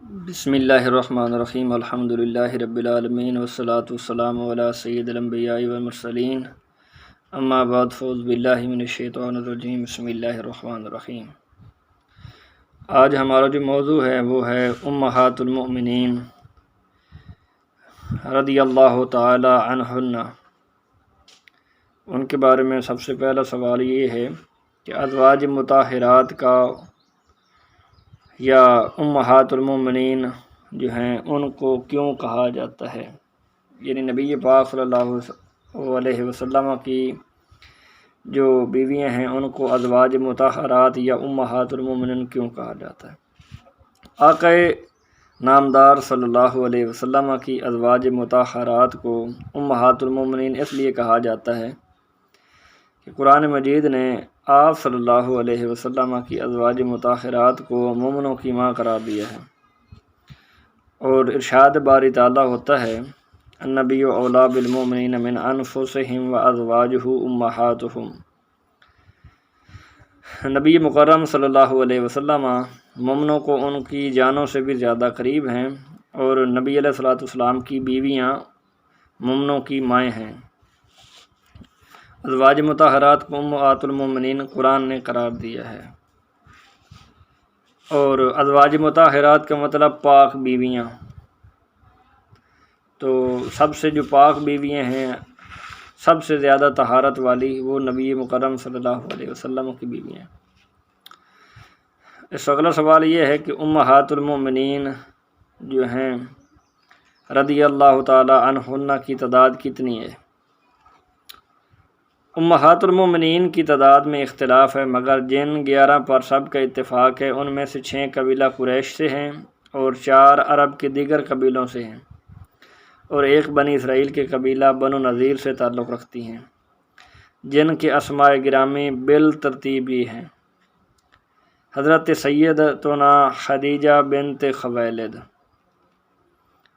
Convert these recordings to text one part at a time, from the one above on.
بسم اللہ الرحمن الرحیم الحمد للہ رب العالمین والصلاة والسلام علی سید الانبیاء والمرسلین اما بعد فاعوذ باللہ من الشیطان الرجیم بسم اللہ الرحمن الرحیم۔ آج ہمارا جو موضوع ہے وہ ہے امہات المؤمنین رضی اللہ تعالی عنہن۔ ان کے بارے میں سب سے پہلا سوال یہ ہے کہ ازواج مطہرات کا یا امہات المؤمنین جو ہیں ان کو کیوں کہا جاتا ہے، یعنی نبی پاک صلی اللہ علیہ وسلم کی جو بیویاں ہیں ان کو ازواج مطہرات یا امہات المؤمنین کیوں کہا جاتا ہے۔ آقا نامدار صلی اللہ علیہ وسلم کی ازواج مطہرات کو امہات المؤمنین اس لیے کہا جاتا ہے کہ قرآن مجید نے آپ صلی اللہ علیہ وسلم کی ازواج مطہرات کو مومنوں کی ماں قرار دیا ہے، اور ارشاد باری تعالیٰ ہوتا ہے النبی اولیٰ بالمؤمنین من انفسہم وازواجہ امہاتہم۔ نبی مکرم صلی اللہ علیہ وسلم مومنوں کو ان کی جانوں سے بھی زیادہ قریب ہیں، اور نبی علیہ الصلوۃ والسلام کی بیویاں مومنوں کی مائیں ہیں۔ ازواج مطہرات کو امہات المؤمنین قرآن نے قرار دیا ہے، اور ازواج مطہرات کا مطلب پاک بیویاں۔ تو سب سے جو پاک بیویاں ہیں، سب سے زیادہ طہارت والی، وہ نبی مکرم صلی اللہ علیہ وسلم کی بیویاں ہیں۔ اس اگلا سوال یہ ہے کہ امہات المؤمنین جو ہیں رضی اللہ تعالی عنہن کی تعداد کتنی ہے؟ امہات المؤمنین کی تعداد میں اختلاف ہے، مگر جن 11 پر سب کا اتفاق ہے ان میں سے 6 قبیلہ قریش سے ہیں، اور 4 عرب کے دیگر قبیلوں سے ہیں، اور 1 بنی اسرائیل کے قبیلہ بنو نذیر سے تعلق رکھتی ہیں، جن کے اسماء گرامی بالترتیب یہ ہیں: حضرت سیدتنا خدیجہ بنت خویلد،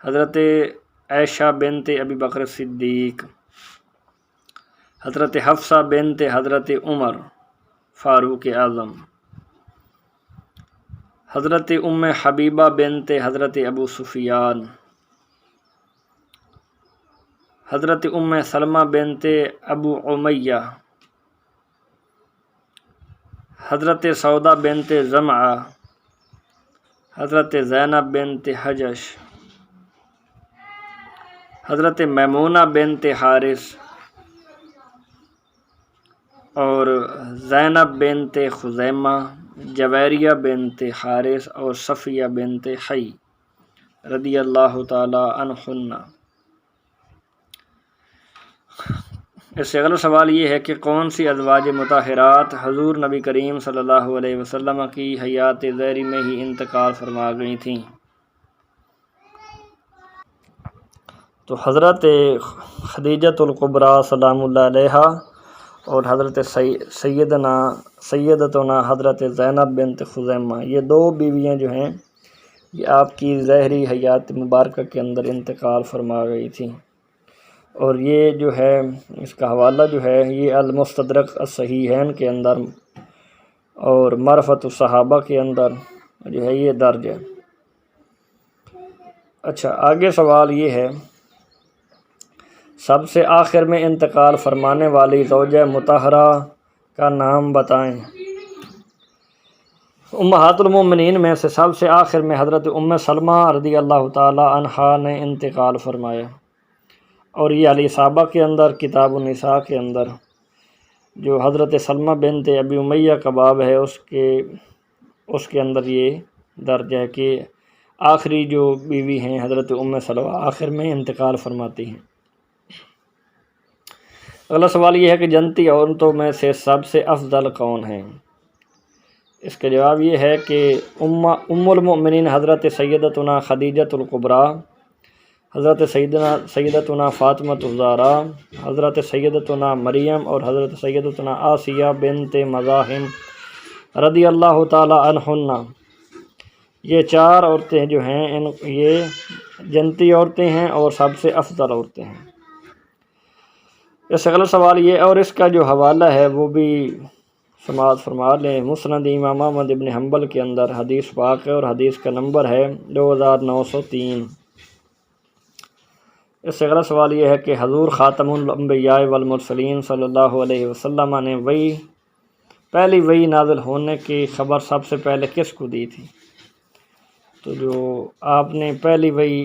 حضرت عائشہ بنت ابی بکر صدیق، حضرت حفصہ بنت حضرت عمر فاروق اعظم، حضرت ام حبیبہ بنت حضرت ابو سفیان، حضرت ام سلمہ بنت ابو امیہ، حضرت سودہ بنت زمعہ، حضرت زینب بنت حجش، حضرت میمونہ بنت حارث، اور زینب بنت خزیمہ، جویریہ بنت حارث اور صفیہ بنت حی رضی اللہ تعالی عنہن۔ اس سے اگلا سوال یہ ہے کہ کون سی ازواج مطہرات حضور نبی کریم صلی اللہ علیہ وسلم کی حیات ظہری میں ہی انتقال فرما گئی تھیں؟ تو حضرت خدیجۃ الکبریٰ سلام اللہ علیہا اور حضرت سیدتنا حضرت زینب بنت خزیمہ، یہ 2 بیویاں جو ہیں یہ آپ کی ظاہری حیات مبارکہ کے اندر انتقال فرما گئی تھیں، اور یہ جو ہے اس کا حوالہ جو ہے یہ المستدرک الصحیحین کے اندر اور معرفت الصحابہ کے اندر جو ہے یہ درج ہے۔ اچھا، آگے سوال یہ ہے سب سے آخر میں انتقال فرمانے والی زوجہ مطہرہ کا نام بتائیں۔ امہات المؤمنین میں سے سب سے آخر میں حضرت ام سلمہ رضی اللہ تعالی عنہا نے انتقال فرمایا، اور یہ الاصابہ کے اندر کتاب النساء کے اندر جو حضرت سلمہ بنت ابی امیہ کا باب ہے اس کے اندر یہ درج ہے کہ آخری جو بیوی ہیں حضرت ام سلمہ آخر میں انتقال فرماتی ہیں۔ اگلا سوال یہ ہے کہ جنتی عورتوں میں سے سب سے افضل کون ہیں؟ اس کا جواب یہ ہے کہ ام المؤمنین حضرت سیدتنا خدیجۃ الکبریٰ، حضرت سیدتنا فاطمہ الزہراء، حضرت سیدتنا مریم اور حضرت سیدتنا آسیہ بنت مزاحم رضی اللہ تعالی عنہن، یہ 4 عورتیں جو ہیں یہ جنتی عورتیں ہیں اور سب سے افضل عورتیں ہیں۔ اس اگلا سوال یہ، اور اس کا جو حوالہ ہے وہ بھی سماعت فرما لیں۔ مسند امام احمد ابن حنبل کے اندر حدیث پاک ہے اور حدیث کا نمبر ہے 2903۔ اس سے اگلا سوال یہ ہے کہ حضور خاتم الانبیاء والمرسلین صلی اللہ علیہ وسلم نے پہلی وحی نازل ہونے کی خبر سب سے پہلے کس کو دی تھی؟ تو جو آپ نے پہلی وحی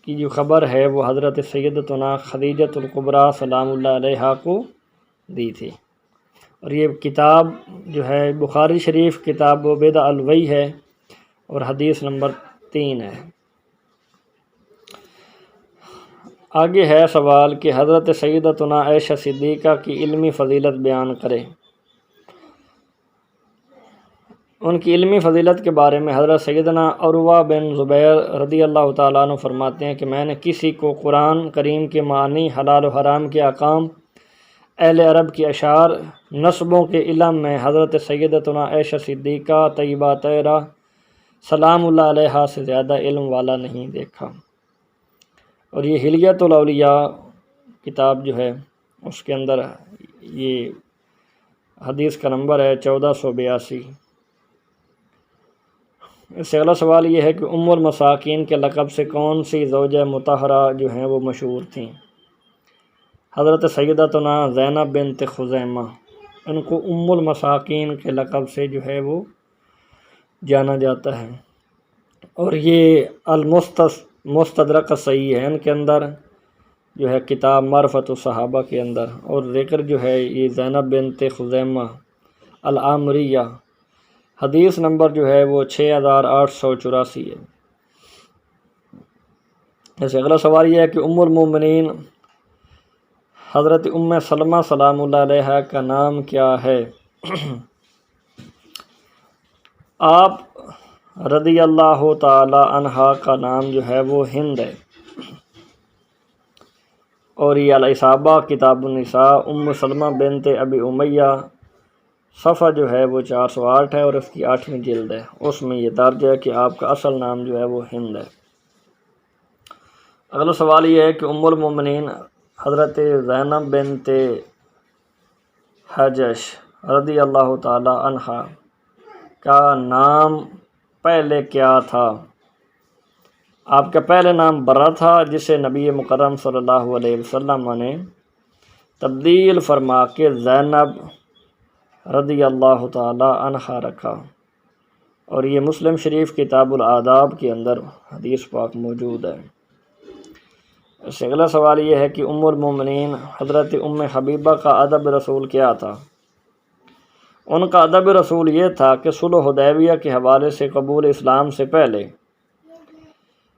کی جو خبر ہے وہ حضرت سیدتنا خدیجۃ الکبریٰ سلام اللہ علیہا کو دی تھی، اور یہ کتاب جو ہے بخاری شریف کتاب بدء الوحی ہے اور حدیث نمبر 3 ہے۔ آگے ہے سوال کہ حضرت سیدتنا عائشہ صدیقہ کی علمی فضیلت بیان کرے۔ ان کی علمی فضیلت کے بارے میں حضرت سیدنا عروہ بن زبیر رضی اللہ تعالیٰ عنہ فرماتے ہیں کہ میں نے کسی کو قرآن کریم کے معنی، حلال و حرام کے احکام، اہل عرب کی اشعار، نسبوں کے علم میں حضرت سیدتنا عائشہ صدیقہ طیبہ طاہرہ سلام اللہ علیہا سے زیادہ علم والا نہیں دیکھا۔ اور یہ حلیۃ الاولیاء کتاب جو ہے اس کے اندر یہ حدیث کا نمبر ہے 1482۔ اس سے اگلا سوال یہ ہے کہ ام المساکین کے لقب سے کون سی زوجہ مطہرہ جو ہیں وہ مشہور تھیں؟ حضرت سیدتنا زینب بنت خزیمہ، ان کو ام المساکین کے لقب سے جو ہے وہ جانا جاتا ہے، اور یہ المستدرک صحیح ہے ان کے اندر جو ہے کتاب معرفت الصحابہ کے اندر، اور ذکر جو ہے یہ زینب بنت خزیمہ العامریہ، حدیث نمبر جو ہے وہ 6884 ہے۔ ایسے اگلا سوال یہ ہے کہ ام المومنین حضرت ام سلمہ سلام اللہ علیہا کا نام کیا ہے؟ آپ رضی اللہ تعالی عنہا کا نام جو ہے وہ ہند ہے، اور یہ الاصابہ کتاب النساء ام سلمہ بنت ابی امیہ صفحہ جو ہے وہ 408 ہے، اور اس کی 8ویں جلد ہے، اس میں یہ درج ہے کہ آپ کا اصل نام جو ہے وہ ہند ہے۔ اگلا سوال یہ ہے کہ ام المومنین حضرت زینب بنت حجش رضی اللہ تعالی عنہا کا نام پہلے کیا تھا؟ آپ کا پہلے نام برہ تھا، جسے نبی مکرم صلی اللہ علیہ وسلم نے تبدیل فرما کے زینب رضی اللہ تعالی عنہا رکھا، اور یہ مسلم شریف کتاب الآداب کے اندر حدیث پاک موجود ہے۔ اس سے اگلا سوال یہ ہے کہ ام المومنین حضرت ام حبیبہ کا ادب رسول کیا تھا؟ ان کا ادب رسول یہ تھا کہ صلح حدیبیہ کے حوالے سے قبول اسلام سے پہلے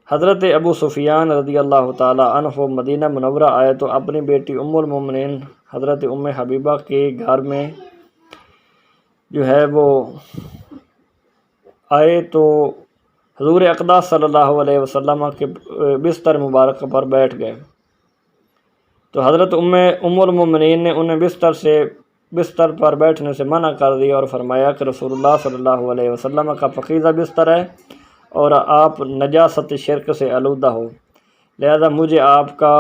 حضرت ابو سفیان رضی اللہ تعالی عنہ مدینہ منورہ آئے تو اپنی بیٹی ام المومنین حضرت ام حبیبہ کے گھر میں جو ہے وہ آئے تو حضور اقدس صلی اللہ علیہ وسلم کے بستر مبارک پر بیٹھ گئے، تو حضرت ام المومنین نے انہیں بستر پر بیٹھنے سے منع کر دیا اور فرمایا کہ رسول اللہ صلی اللہ علیہ وسلم کا پاکیزہ بستر ہے اور آپ نجاست شرک سے آلودہ ہو، لہذا مجھے آپ کا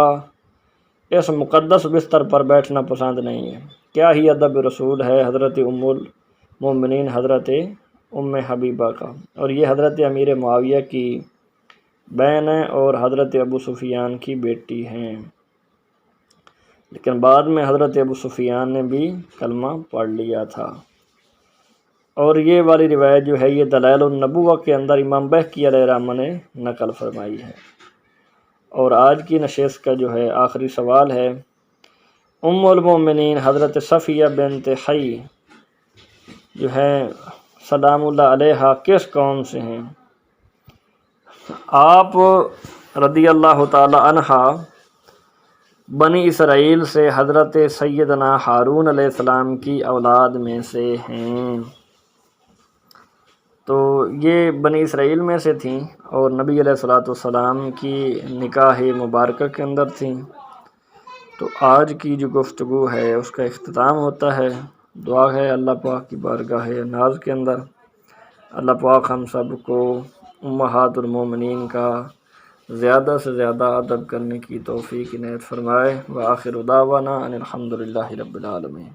اس مقدس بستر پر بیٹھنا پسند نہیں ہے۔ کیا ہی ادب رسول ہے حضرت ام المومنین حضرت ام حبیبہ کا، اور یہ حضرت امیر معاویہ کی بہن ہیں اور حضرت ابو سفیان کی بیٹی ہیں، لیکن بعد میں حضرت ابو سفیان نے بھی کلمہ پڑھ لیا تھا۔ اور یہ والی روایت جو ہے یہ دلائل النبوہ کے اندر امام بہقی علیہ الرحمہ نے نقل فرمائی ہے۔ اور آج کی نشست کا جو ہے آخری سوال ہے، ام المومنین حضرت صفیہ بنت حی جو ہے سلام اللہ علیہا کس قوم سے ہیں؟ آپ رضی اللہ تعالی عنہا بنی اسرائیل سے حضرت سیدنا ہارون علیہ السلام کی اولاد میں سے ہیں، تو یہ بنی اسرائیل میں سے تھیں اور نبی علیہ الصلوۃ والسلام کی نکاح مبارکہ کے اندر تھیں۔ تو آج کی جو گفتگو ہے اس کا اختتام ہوتا ہے۔ دعا ہے اللہ پاک کی بارگاہ ناز کے اندر اللہ پاک ہم سب کو امہات المومنین کا زیادہ سے زیادہ ادب کرنے کی توفیق عنایت فرمائے۔ وآخر دعوانا ان الحمد للہ رب العالمین۔